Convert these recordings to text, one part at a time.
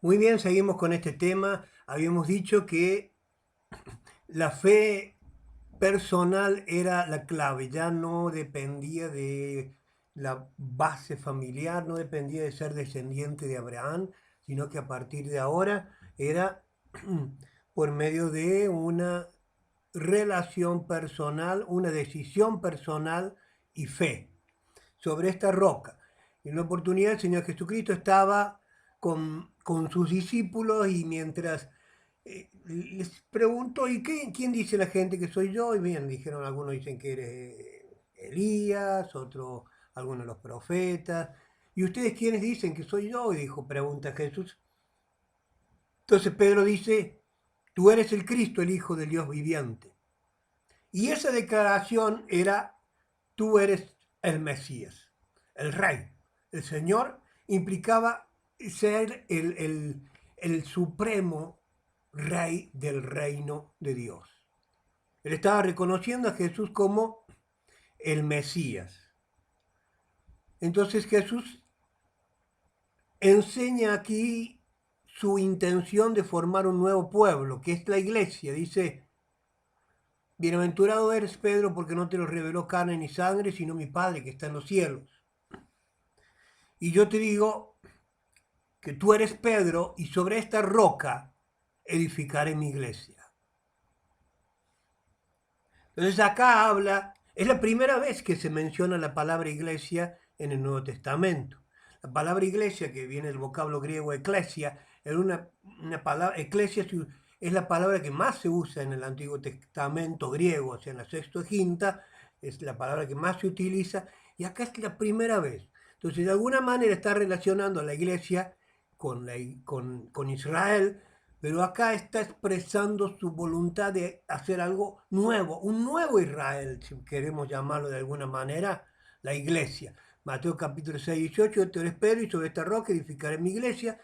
Muy bien, seguimos con este tema. Habíamos dicho que la fe personal era la clave, ya no dependía de la base familiar, no dependía de ser descendiente de Abraham, sino que a partir de ahora era por medio de una relación personal, una decisión personal y fe sobre esta roca. En una oportunidad el Señor Jesucristo estaba con sus discípulos y mientras les preguntó, quién dice la gente que soy yo? Y bien, dijeron, algunos dicen que eres Elías, otros, algunos de los profetas. ¿Y ustedes quiénes dicen que soy yo? Y dijo, pregunta Jesús. Entonces Pedro dice, tú eres el Cristo, el Hijo del Dios viviente. Y esa declaración era, tú eres el Mesías, el Rey. El Señor implicaba ser el supremo Rey del reino de Dios. Él estaba reconociendo a Jesús como el Mesías. Entonces Jesús enseña aquí su intención de formar un nuevo pueblo, que es la iglesia. Dice, bienaventurado eres Pedro porque no te lo reveló carne ni sangre, sino mi Padre que está en los cielos. Y yo te digo que tú eres Pedro y sobre esta roca edificaré mi iglesia. Entonces acá habla, es la primera vez que se menciona la palabra iglesia en el Nuevo Testamento. La palabra iglesia, que viene del vocablo griego eclesia, es una palabra, eclesia es la palabra que más se usa en el Antiguo Testamento griego, o sea, en la Sextuaginta, es la palabra que más se utiliza, y acá es la primera vez. Entonces, de alguna manera está relacionando a la iglesia con Israel, pero acá está expresando su voluntad de hacer algo nuevo, un nuevo Israel, si queremos llamarlo de alguna manera, la iglesia. Mateo capítulo 6, 18, tú eres Pedro y sobre esta roca edificaré mi iglesia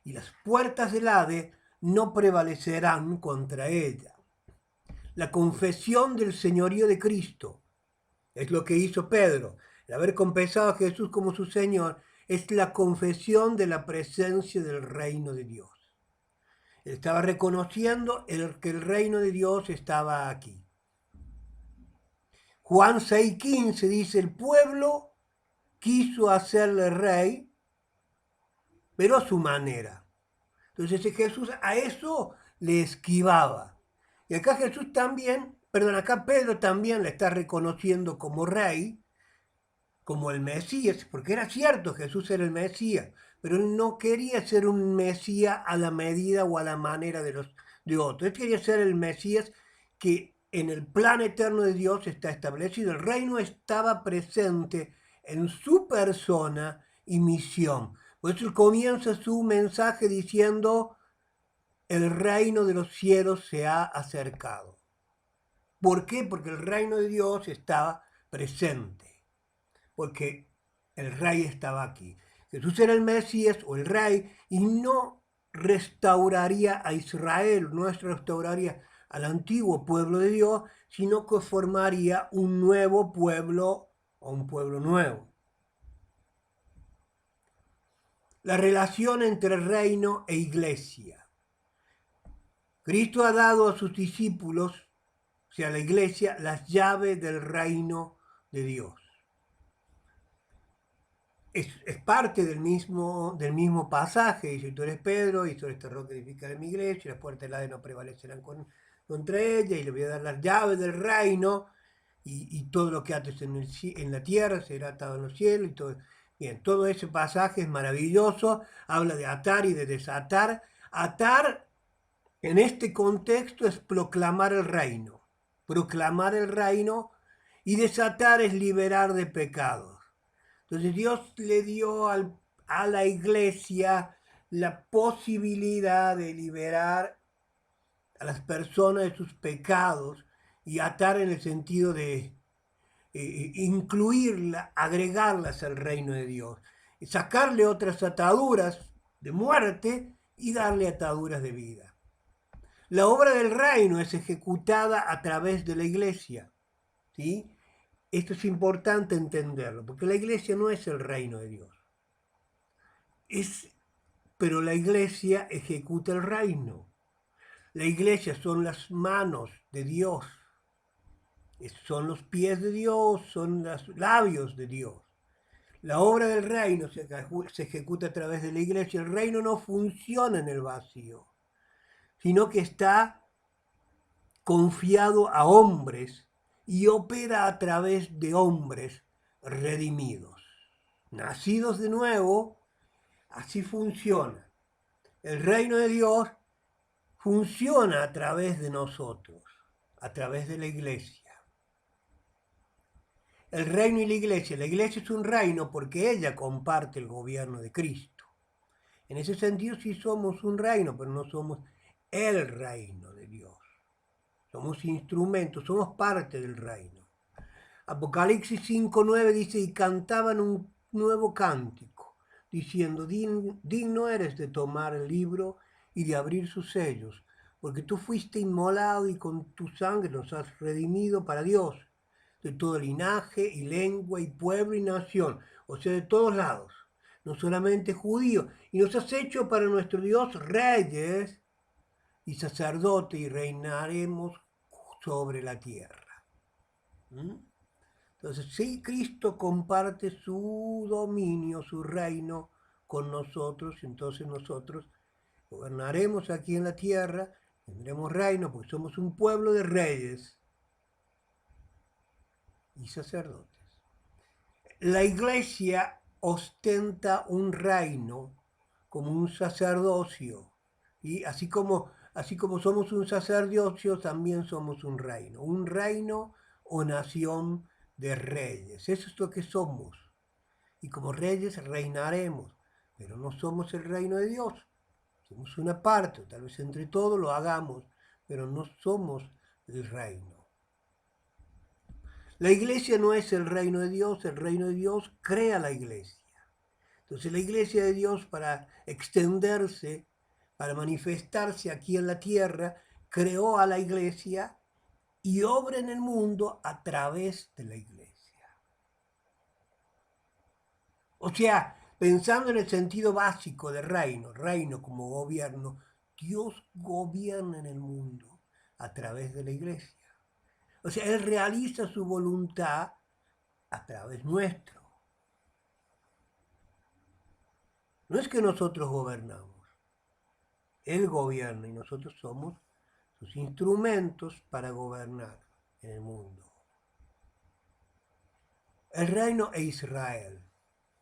y las puertas del Hades no prevalecerán contra ella. La confesión del señorío de Cristo es lo que hizo Pedro. El haber confesado a Jesús como su Señor es la confesión de la presencia del reino de Dios. Estaba reconociendo que el reino de Dios estaba aquí. Juan 6:15 dice, el pueblo quiso hacerle rey, pero a su manera. Entonces Jesús a eso le esquivaba. Y acá Jesús también, perdón, acá Pedro también le está reconociendo como rey, como el Mesías, porque era cierto, Jesús era el Mesías, pero él no quería ser un Mesías a la medida o a la manera de otros. Él quería ser el Mesías que en el plan eterno de Dios está establecido. El reino estaba presente en su persona y misión. Por eso él comienza su mensaje diciendo, el reino de los cielos se ha acercado. ¿Por qué? Porque el reino de Dios estaba presente, porque el rey estaba aquí. Jesús era el Mesías o el rey y no restauraría a Israel, no restauraría al antiguo pueblo de Dios, sino que formaría un nuevo pueblo o un pueblo nuevo. La relación entre reino e iglesia. Cristo ha dado a sus discípulos, o sea, a la iglesia, las llaves del reino de Dios. Es parte del mismo pasaje. Dice, tú eres Pedro y sobre esta roca edificaré mi iglesia, y las puertas del Hades no prevalecerán contra ella, y le voy a dar las llaves del reino, y todo lo que ates en la tierra será atado en los cielos. Y todo. Bien, todo ese pasaje es maravilloso, habla de atar y de desatar. Atar en este contexto es proclamar el reino, y desatar es liberar de pecados. Entonces Dios le dio a la iglesia la posibilidad de liberar a las personas de sus pecados y atar en el sentido de incluirla, agregarlas al reino de Dios, sacarle otras ataduras de muerte y darle ataduras de vida. La obra del reino es ejecutada a través de la iglesia, ¿sí? Esto es importante entenderlo, porque la iglesia no es el reino de Dios. Es pero la iglesia ejecuta el reino. La iglesia son las manos de Dios, son los pies de Dios, son los labios de Dios. La obra del reino se ejecuta a través de la iglesia. El reino no funciona en el vacío, sino que está confiado a hombres y opera a través de hombres redimidos, nacidos de nuevo. Así funciona. El reino de Dios funciona a través de nosotros, a través de la iglesia. El reino y la iglesia es un reino porque ella comparte el gobierno de Cristo. En ese sentido sí somos un reino, pero no somos el reino de Dios. Somos instrumentos, somos parte del reino. Apocalipsis 5:9 dice, y cantaban un nuevo cántico, diciendo, digno eres de tomar el libro y de abrir sus sellos, porque tú fuiste inmolado y con tu sangre nos has redimido para Dios, de todo linaje y lengua y pueblo y nación, o sea, de todos lados, no solamente judíos, y nos has hecho para nuestro Dios reyes y sacerdotes y reinaremos sobre la tierra. ¿Mm? Entonces, sí, Cristo comparte su dominio, su reino con nosotros, entonces nosotros gobernaremos aquí en la tierra, tendremos reino, porque somos un pueblo de reyes y sacerdotes. La iglesia ostenta un reino como un sacerdocio, y así como somos un sacerdocio, también somos un reino o nación de reyes. Eso es lo que somos. Y como reyes reinaremos, pero no somos el reino de Dios. Somos una parte, tal vez entre todos lo hagamos, pero no somos el reino. La iglesia no es el reino de Dios, el reino de Dios crea la iglesia. Entonces la iglesia de Dios, para extenderse, para manifestarse aquí en la tierra, creó a la iglesia y obra en el mundo a través de la iglesia. O sea, pensando en el sentido básico de reino, reino como gobierno, Dios gobierna en el mundo a través de la iglesia. O sea, Él realiza su voluntad a través nuestro. No es que nosotros gobernamos, Él gobierna y nosotros somos sus instrumentos para gobernar en el mundo. El reino e Israel.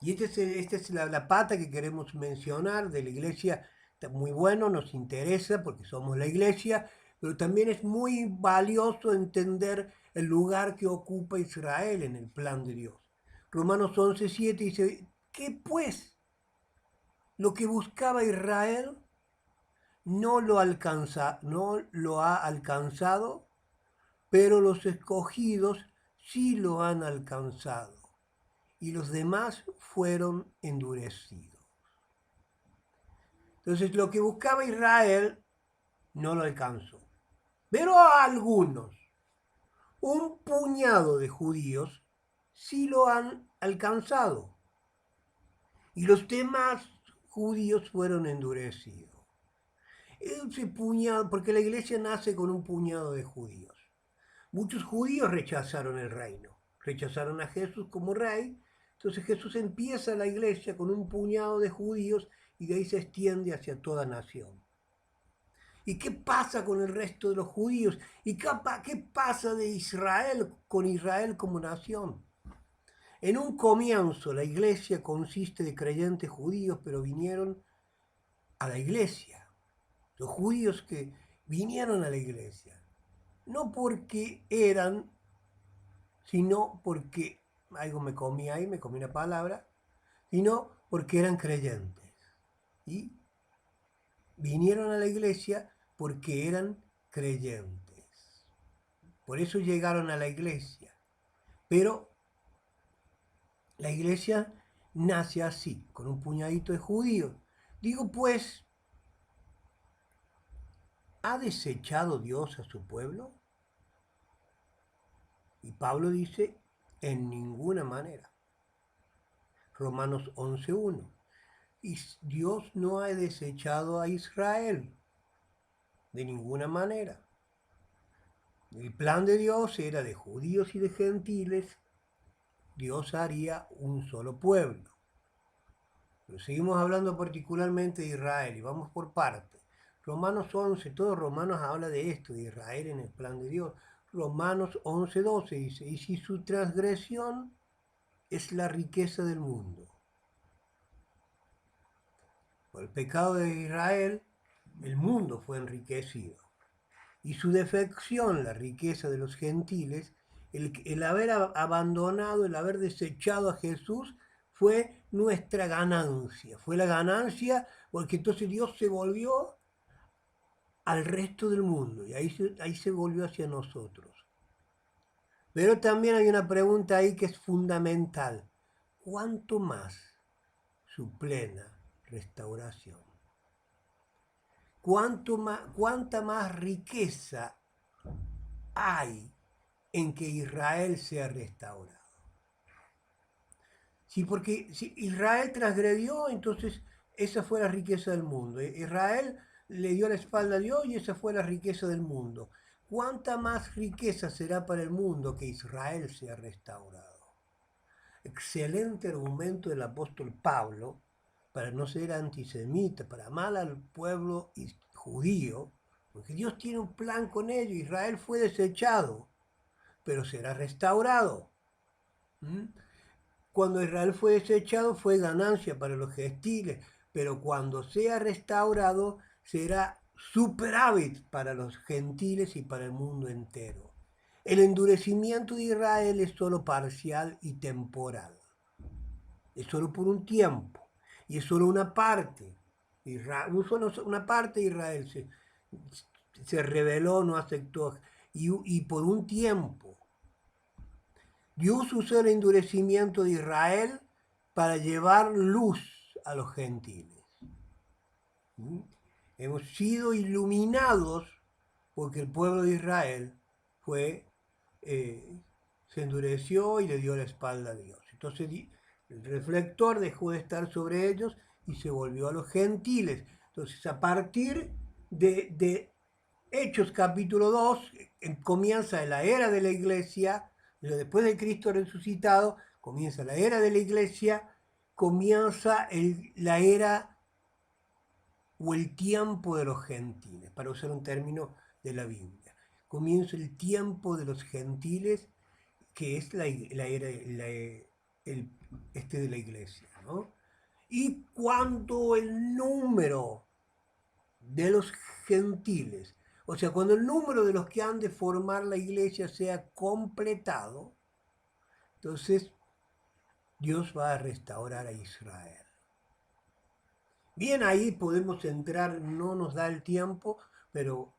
Y esta es la pata que queremos mencionar de la iglesia. Está muy bueno, nos interesa porque somos la iglesia, pero también es muy valioso entender el lugar que ocupa Israel en el plan de Dios. Romanos 11:7 dice, ¿qué pues? Lo que buscaba Israel no lo ha alcanzado, pero los escogidos sí lo han alcanzado, y los demás fueron endurecidos. Entonces lo que buscaba Israel no lo alcanzó, pero a algunos, un puñado de judíos, sí lo han alcanzado, y los demás judíos fueron endurecidos. Ese puñado, porque la iglesia nace con un puñado de judíos. Muchos judíos rechazaron el reino, rechazaron a Jesús como rey. Entonces Jesús empieza la iglesia con un puñado de judíos y de ahí se extiende hacia toda nación. ¿Y qué pasa con el resto de los judíos? ¿Y qué pasa de Israel con Israel como nación? En un comienzo la iglesia consiste de creyentes judíos, pero vinieron a la iglesia. Los judíos que vinieron a la iglesia. No porque eran, sino porque, algo me comí ahí, me comí una palabra, sino porque eran creyentes. Y vinieron a la iglesia porque eran creyentes. Por eso llegaron a la iglesia. Pero la iglesia nace así, con un puñadito de judíos. Digo pues, ¿ha desechado Dios a su pueblo? Y Pablo dice, en ninguna manera. Romanos 11:1. Y Dios no ha desechado a Israel de ninguna manera. El plan de Dios era de judíos y de gentiles. Dios haría un solo pueblo. Pero seguimos hablando particularmente de Israel y vamos por partes. Romanos 11, todo Romanos habla de esto, de Israel en el plan de Dios. Romanos 11, 12 dice, y si su transgresión es la riqueza del mundo. Por el pecado de Israel, el mundo fue enriquecido. Y su defección, la riqueza de los gentiles, el haber abandonado, el haber desechado a Jesús, fue nuestra ganancia. Fue la ganancia porque entonces Dios se volvió al resto del mundo y ahí se volvió hacia nosotros. Pero también hay una pregunta ahí que es fundamental. ¿Cuánto más su plena restauración? ¿Cuánta más riqueza hay en que Israel sea restaurado? Sí, porque si Israel transgredió, entonces esa fue la riqueza del mundo. Israel le dio la espalda a Dios y esa fue la riqueza del mundo. ¿Cuánta más riqueza será para el mundo que Israel sea restaurado? Excelente argumento del apóstol Pablo para no ser antisemita, para amar al pueblo judío, porque Dios tiene un plan con ellos. Israel fue desechado, pero será restaurado. ¿Mm? Cuando Israel fue desechado fue ganancia para los gentiles, pero cuando sea restaurado será superávit para los gentiles y para el mundo entero. El endurecimiento de Israel es solo parcial y temporal. Es solo por un tiempo y es solo una parte. Una parte de Israel se rebeló, no aceptó y por un tiempo. Dios usó el endurecimiento de Israel para llevar luz a los gentiles. ¿Mm? Hemos sido iluminados porque el pueblo de Israel se endureció y le dio la espalda a Dios. Entonces el reflector dejó de estar sobre ellos y se volvió a los gentiles. Entonces a partir de Hechos capítulo 2 comienza la era de la iglesia. Después de Cristo resucitado, comienza la era de la iglesia, comienza la era o el tiempo de los gentiles, para usar un término de la Biblia. Comienza el tiempo de los gentiles, que es la era de la iglesia, ¿no? Y cuando el número de los gentiles, o sea, cuando el número de los que han de formar la iglesia sea completado, entonces Dios va a restaurar a Israel. Bien, ahí podemos entrar, no nos da el tiempo, pero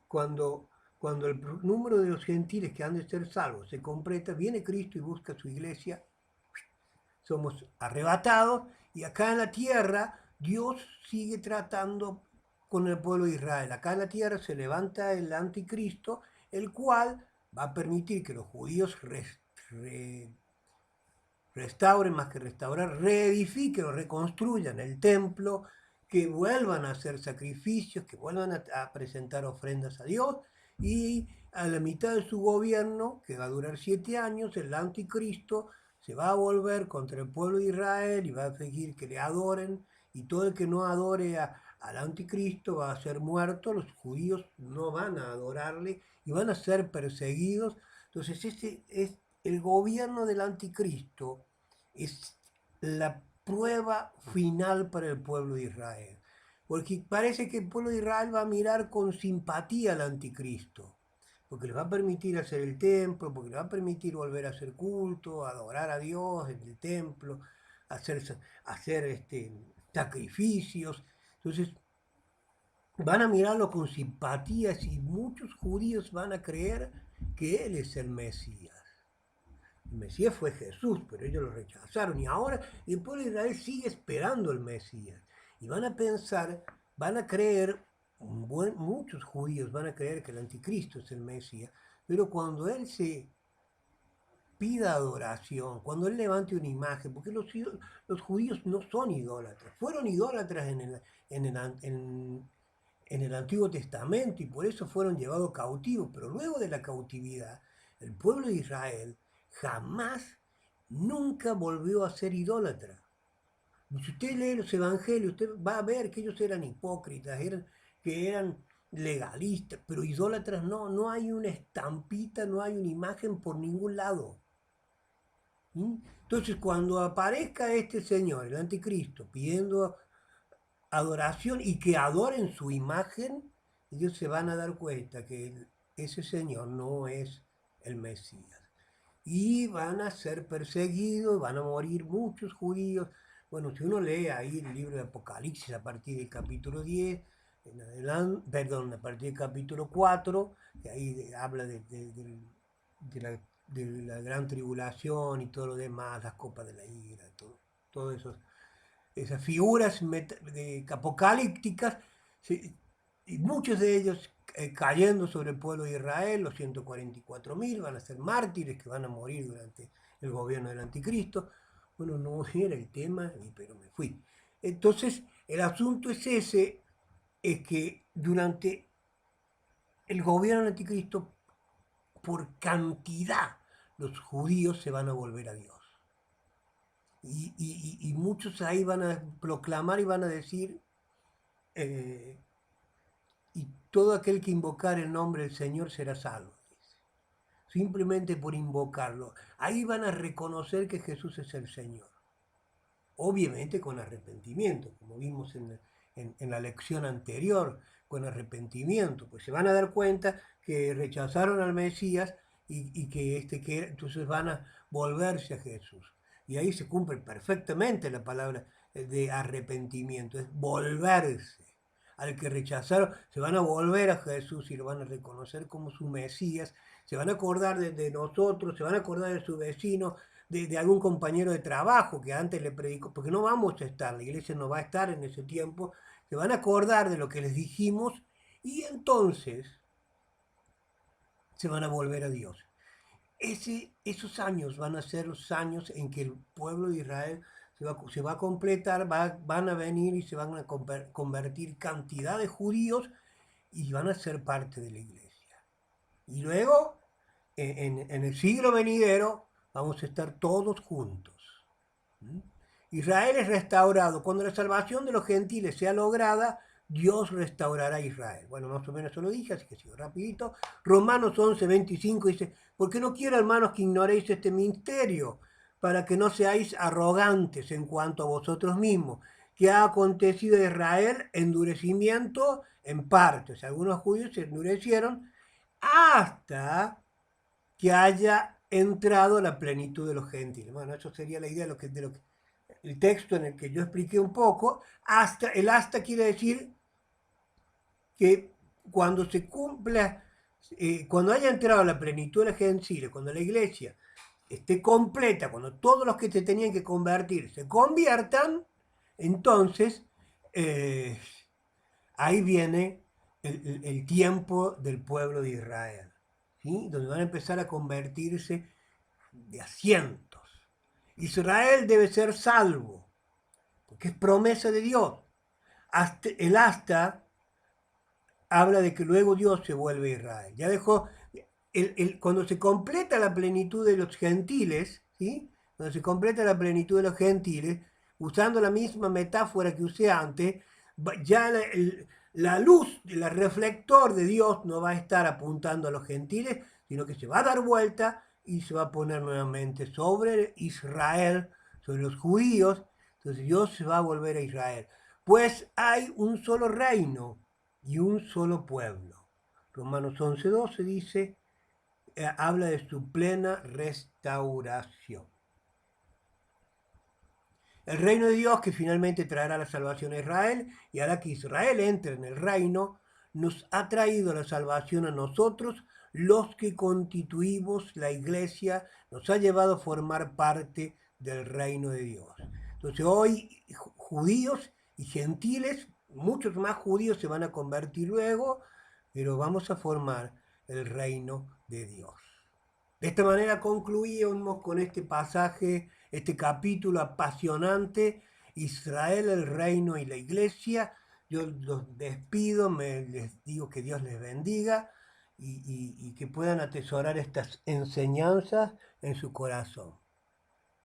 cuando el número de los gentiles que han de ser salvos se completa, viene Cristo y busca su iglesia, somos arrebatados y acá en la tierra Dios sigue tratando con el pueblo de Israel. Acá en la tierra se levanta el anticristo, el cual va a permitir que los judíos restauren, más que restaurar, reedifiquen o reconstruyan el templo, que vuelvan a hacer sacrificios, que vuelvan a presentar ofrendas a Dios, y a la mitad de su gobierno, que va a durar 7 años, el anticristo se va a volver contra el pueblo de Israel y va a seguir que le adoren, y todo el que no adore al anticristo va a ser muerto, los judíos no van a adorarle y van a ser perseguidos. Entonces este es el gobierno del anticristo, es la prueba final para el pueblo de Israel. Porque parece que el pueblo de Israel va a mirar con simpatía al anticristo, porque le va a permitir hacer el templo, porque le va a permitir volver a hacer culto, adorar a Dios en el templo, hacer sacrificios. Entonces van a mirarlo con simpatías y muchos judíos van a creer que Él es el Mesías. El Mesías fue Jesús, pero ellos lo rechazaron. Y ahora el pueblo de Israel sigue esperando el Mesías. Y van a pensar, van a creer, muchos judíos van a creer que el anticristo es el Mesías, pero cuando Él se pida adoración, cuando él levante una imagen, porque los judíos no son idólatras, fueron idólatras en el, en el Antiguo Testamento y por eso fueron llevados cautivos, pero luego de la cautividad, el pueblo de Israel jamás, nunca volvió a ser idólatra. Si usted lee los evangelios, usted va a ver que ellos eran hipócritas, que eran legalistas, pero idólatras no, no hay una estampita, no hay una imagen por ningún lado. ¿Mm? Entonces, cuando aparezca este señor, el anticristo, pidiendo adoración y que adoren su imagen, ellos se van a dar cuenta que ese señor no es el Mesías. Y van a ser perseguidos, van a morir muchos judíos. Bueno, si uno lee ahí el libro de Apocalipsis a partir del capítulo 10, en adelante, perdón, a partir del capítulo 4, que ahí habla de la gran tribulación y todo lo demás, las copas de la ira, todo eso, esas figuras apocalípticas, y muchos de ellos cayendo sobre el pueblo de Israel, los 144.000 van a ser mártires que van a morir durante el gobierno del anticristo. Bueno, no era el tema, pero me fui. Entonces, el asunto es ese, es que durante el gobierno del anticristo, por cantidad, los judíos se van a volver a Dios. Y muchos ahí van a proclamar y van a decir, eh, y todo aquel que invocar el nombre del Señor será salvo. Simplemente por invocarlo. Ahí van a reconocer que Jesús es el Señor. Obviamente con arrepentimiento, como vimos en la lección anterior, con arrepentimiento, pues se van a dar cuenta que rechazaron al Mesías y que entonces van a volverse a Jesús. Y ahí se cumple perfectamente la palabra de arrepentimiento, es volverse. Al que rechazaron, se van a volver a Jesús y lo van a reconocer como su Mesías, se van a acordar de nosotros, se van a acordar de su vecino, de algún compañero de trabajo que antes le predicó, porque no vamos a estar, la iglesia no va a estar en ese tiempo, se van a acordar de lo que les dijimos y entonces se van a volver a Dios. Esos años van a ser los años en que el pueblo de Israel se va a completar, van a venir y se van a convertir cantidad de judíos y van a ser parte de la iglesia. Y luego, en el siglo venidero, vamos a estar todos juntos. ¿Mm? Israel es restaurado. Cuando la salvación de los gentiles sea lograda, Dios restaurará a Israel. Bueno, más o menos eso lo dije, así que sigo rapidito. Romanos 11:25 dice, porque no quiero, hermanos, que ignoréis este misterio, para que no seáis arrogantes en cuanto a vosotros mismos, que ha acontecido a Israel endurecimiento en parte. O sea, algunos judíos se endurecieron hasta que haya entrado la plenitud de los gentiles. Bueno, eso sería la idea el texto en el que yo expliqué un poco. El hasta quiere decir que cuando se cumpla, cuando haya entrado la plenitud de los gentiles, cuando la iglesia esté completa, cuando todos los que se tenían que convertir se conviertan, entonces eh, ahí viene el tiempo del pueblo de Israel, ¿sí? Donde van a empezar a convertirse de a cientos. Israel debe ser salvo, porque es promesa de Dios. El hasta habla de que luego Dios se vuelve a Israel. Ya dejó, cuando se completa la plenitud de los gentiles, ¿sí? Cuando se completa la plenitud de los gentiles, usando la misma metáfora que usé antes, ya la luz, el reflector de Dios no va a estar apuntando a los gentiles, sino que se va a dar vuelta y se va a poner nuevamente sobre Israel, sobre los judíos. Entonces Dios se va a volver a Israel. Pues hay un solo reino y un solo pueblo. Romanos 11:12 dice, habla de su plena restauración. El reino de Dios que finalmente traerá la salvación a Israel y hará que Israel entre en el reino, nos ha traído la salvación a nosotros, los que constituimos la iglesia, nos ha llevado a formar parte del reino de Dios. Entonces hoy judíos y gentiles, muchos más judíos se van a convertir luego, pero vamos a formar el reino de Dios. De esta manera concluíamos con este pasaje, este capítulo apasionante, Israel, el reino y la iglesia. Yo los despido, les digo que Dios les bendiga y que puedan atesorar estas enseñanzas en su corazón.